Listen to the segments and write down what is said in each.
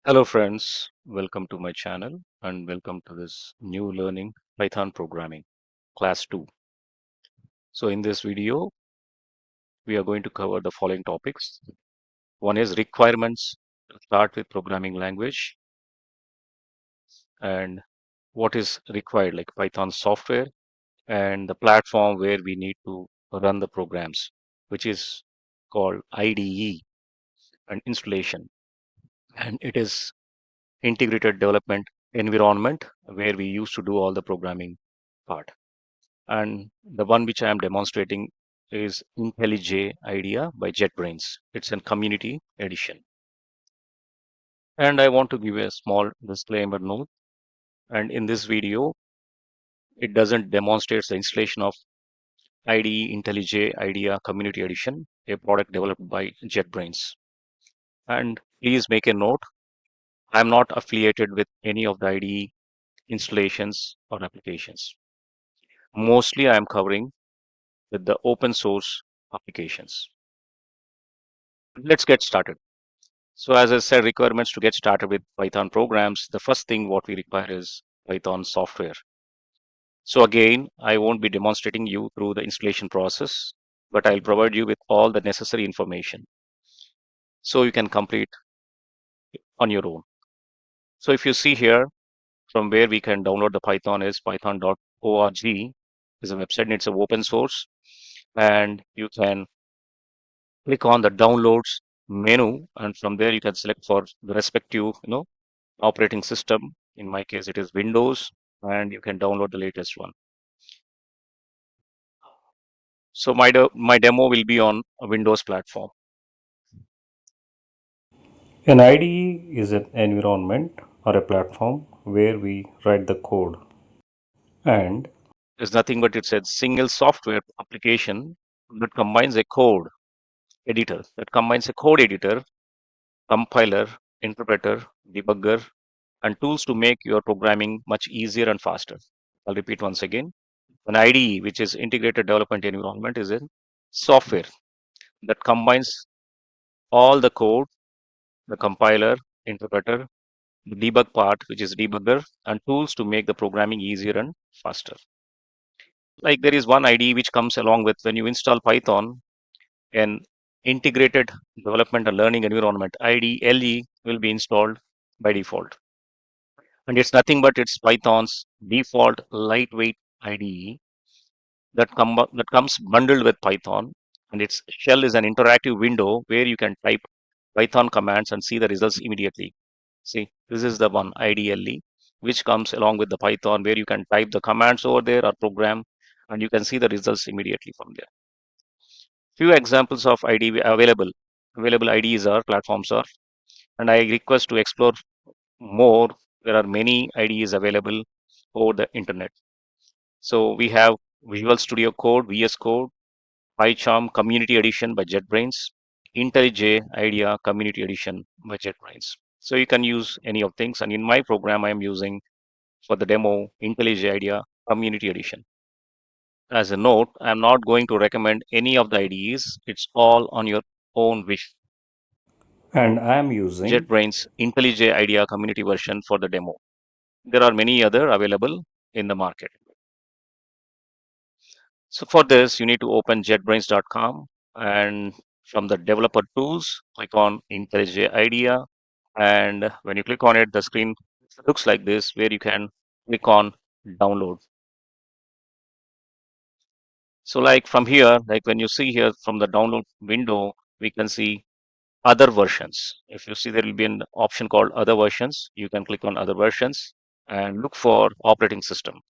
Hello friends, welcome to my channel and welcome to this new learning Python programming class 2. So in this video, we are going to cover the following topics. One is requirements to start with programming language and what is required like Python software and the platform where we need to run the programs, which is called IDE and installation. And it is integrated development environment where we used to do all the programming part. And the one which I am demonstrating is IntelliJ IDEA by JetBrains. It's a community edition. And I want to give a small disclaimer note. And in this video, it doesn't demonstrate the installation of IDE IntelliJ IDEA Community Edition, a product developed by JetBrains. And please make a note, I'm not affiliated with any of the IDE installations or applications. Mostly I am covering with the open source applications. Let's get started. So as I said, requirements to get started with Python programs, the first thing what we require is Python software. So again, I won't be demonstrating you through the installation process, but I'll provide you with all the necessary information so you can complete on your own. So if you see here, from where we can download the Python is python.org is a website and it's an open source, and you can click on the downloads menu, and from there you can select for the respective operating system. In my case, it is Windows, and you can download the latest one. So my demo will be on a Windows platform. An IDE is an environment or a platform where we write the code. And There's nothing but it's a single software application that combines a code editor, compiler, interpreter, debugger, and tools to make your programming much easier and faster. I'll repeat once again. An IDE, which is Integrated Development Environment, is a software that combines all the code, the compiler, interpreter, the debug part, which is debugger, and tools to make the programming easier and faster. Like there is one IDE which comes along with when you install Python, an integrated development and learning environment, IDLE, will be installed by default. And it's nothing but it's Python's default lightweight IDE that comes bundled with Python, and its shell is an interactive window where you can type Python commands and see the results immediately. See, this is the one IDLE, which comes along with the Python where you can type the commands over there or program, and you can see the results immediately from there. Few examples of IDE available IDEs are platforms are, and I request to explore more. There are many IDEs available over the internet. So we have Visual Studio Code, VS Code, PyCharm Community Edition by JetBrains, IntelliJ IDEA Community Edition by JetBrains. So you can use any of things. And in my program, I am using for the demo IntelliJ IDEA Community Edition. As a note, I'm not going to recommend any of the IDEs. It's all on your own wish. I am using JetBrains IntelliJ IDEA Community version for the demo. There are many other available in the market. So for this, you need to open jetbrains.com, and from the developer tools, click on IntelliJ IDEA. And when you click on it, the screen looks like this, where you can click on download. So like from here, like when you see here from the download window, we can see other versions. If you see there will be an option called other versions, you can click on other versions and look for operating system.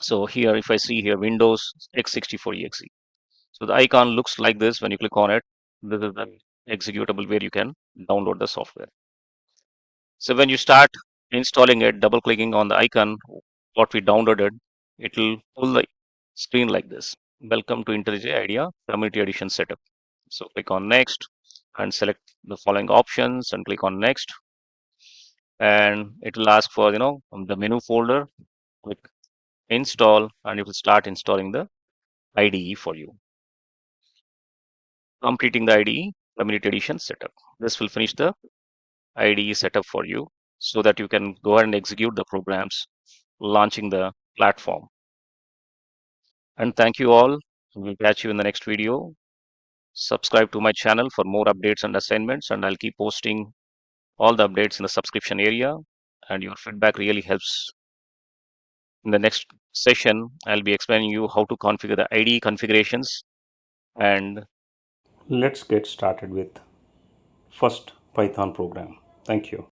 So here, if I see here Windows x64exe. So the icon looks like this when you click on it. This is the executable where you can download the software. So when you start installing it, double clicking on the icon, what we downloaded, it will pull the screen like this. Welcome to IntelliJ IDEA Community Edition setup. So click on next and select the following options and click on next. And it will ask for, the menu folder, click install, and it will start installing the IDE for you. Completing the IDE Community Edition setup. This will finish the IDE set up for you so that you can go ahead and execute the programs launching the platform. And thank you all. We'll catch you in the next video. Subscribe to my channel for more updates and assignments, and I'll keep posting all the updates in the subscription area. And your feedback really helps. In the next session, I'll be explaining you how to configure the IDE configurations and Let's get started with first Python program. Thank you.